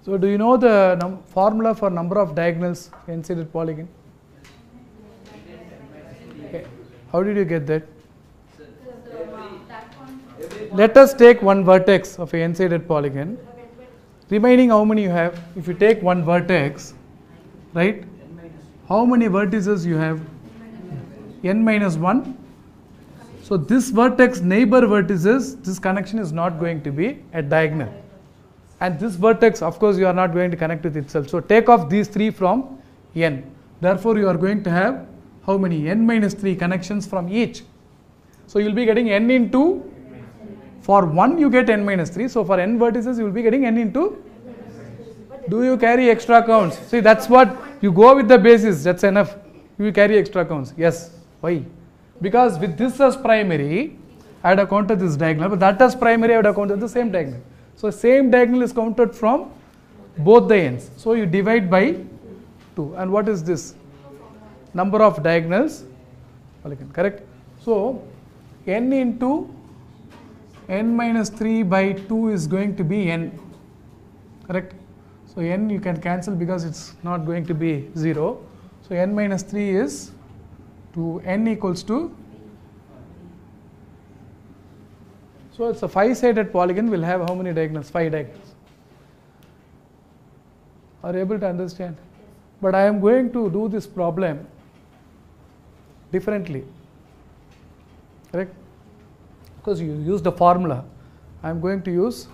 So do you know the formula for number of diagonals n-sided polygon? Okay. How did you get that? Let us take one vertex of a n-sided polygon. Remaining how many you have? If you take one vertex, right? How many vertices you have? N minus 1. So this vertex neighbor vertices, this connection is not going to be a diagonal. And this vertex, of course, you are not going to connect with itself. So take off these 3 from n. Therefore, you are going to have how many? N minus 3 connections from each. So you will be getting n into, for 1 you get n minus 3. So for n vertices, you will be getting n into. Do you carry extra counts? See, that's what you go with the basis. That's enough. You will carry extra counts. Yes. Why? Because with this as primary, I would have counted this diagonal, but that as primary, I would have counted the same diagonal. So same diagonal is counted from both the ends. So you divide by 2. And what is this? Number of diagonals. Correct? So n into n minus 3 by 2 is going to be n. Correct? So n you can cancel because it's not going to be 0. So n minus 3 is 2, n equals to. So it's a 5-sided polygon will have how many diagonals? 5 diagonals. Are you able to understand? But I am going to do this problem differently. Correct? Because you use the formula. I am going to use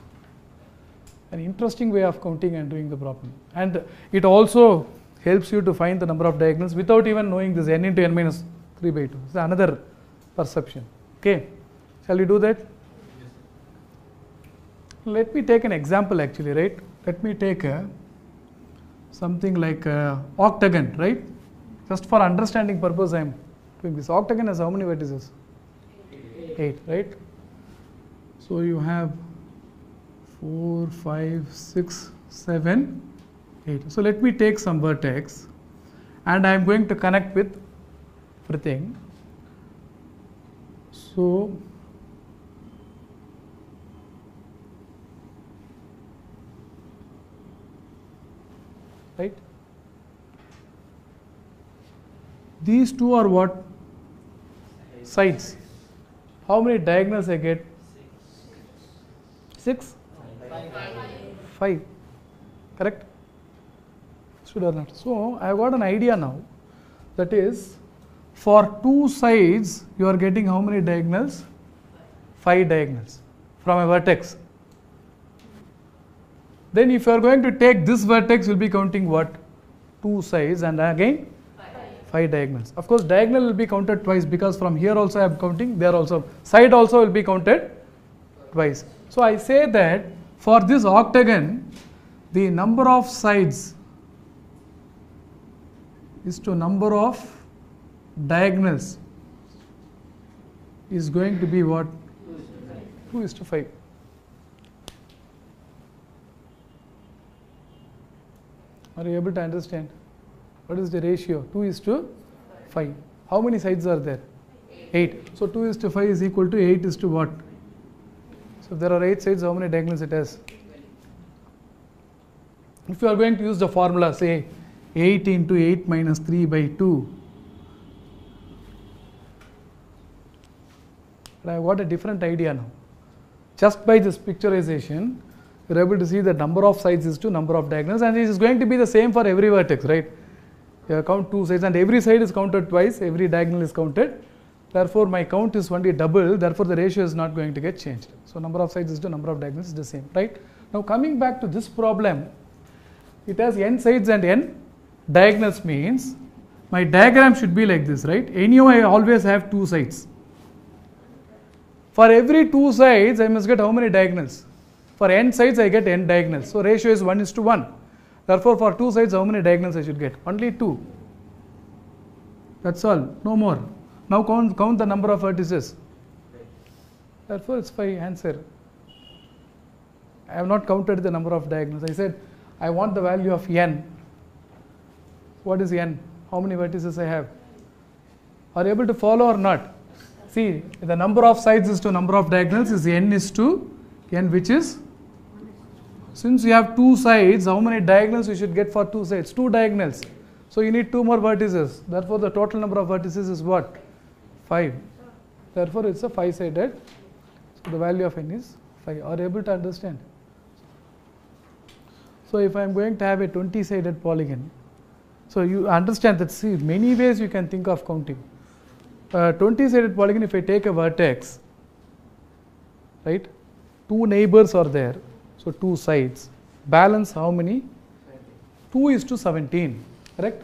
an interesting way of counting and doing the problem. And it also helps you to find the number of diagonals without even knowing this n into n minus 3 by 2. It's another perception. Okay. Shall we do that? Let me take an example actually, right? Let me take something like octagon, right? Just for understanding purpose I am doing this. Octagon has how many vertices? 8, right? So you have 4, 5, 6, 7, 8. So let me take some vertex and I am going to connect with everything. So right, these two are what? Sides. How many diagonals I get? 6? 5. Correct? Should or not? So I have got an idea now. That is, for 2 sides you are getting how many diagonals? 5 diagonals from a vertex. Then if you are going to take this vertex, you will be counting what? 2 sides and again 5 diagonals. Of course, diagonal will be counted twice because from here also I am counting, there also. Side also will be counted twice. So I say that for this octagon, the number of sides is to number of diagonals is going to be what? 2:5. Are you able to understand? What is the ratio? 2:5. How many sides are there? 8. So 2:5 is equal to 8 is to what? So if there are 8 sides, how many diagonals it has? If you are going to use the formula, say 8 into 8 minus 3 by 2. But I have got a different idea now. Just by this picturization, you are able to see the number of sides is to number of diagonals, and it is going to be the same for every vertex, right? You count 2 sides and every side is counted twice, every diagonal is counted. Therefore, my count is only double, therefore the ratio is not going to get changed. So number of sides is to number of diagonals is the same, right? Now coming back to this problem, it has n sides and n diagonals means my diagram should be like this, right? Anyhow, I always have 2 sides. For every 2 sides, I must get how many diagonals? For n sides, I get n diagonals. So ratio is 1:1. Therefore, for 2 sides, how many diagonals I should get? Only 2. That's all, no more. Now count the number of vertices. Therefore, it's 5 answer. I have not counted the number of diagonals. I said I want the value of n. What is n? How many vertices I have? Are you able to follow or not? See, the number of sides is to number of diagonals is n is to n, which is Since you have two sides, how many diagonals you should get for two sides? Two diagonals. So you need two more vertices. Therefore, the total number of vertices is what? 5. Therefore, it's a 5-sided. So the value of n is 5. Are you able to understand? So if I am going to have a 20-sided polygon, so you understand that, see, many ways you can think of counting. 20-sided polygon, if I take a vertex, right, two neighbors are there, so two sides, balance how many? 2:17, correct?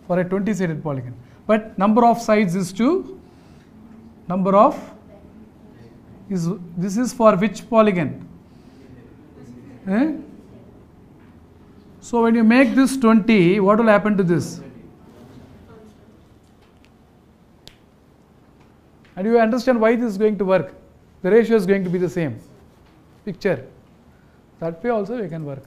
For a 20-sided polygon. But number of sides is this is for which polygon? So when you make this 20, what will happen to this? And you understand why this is going to work. The ratio is going to be the same. Picture. That way also we can work.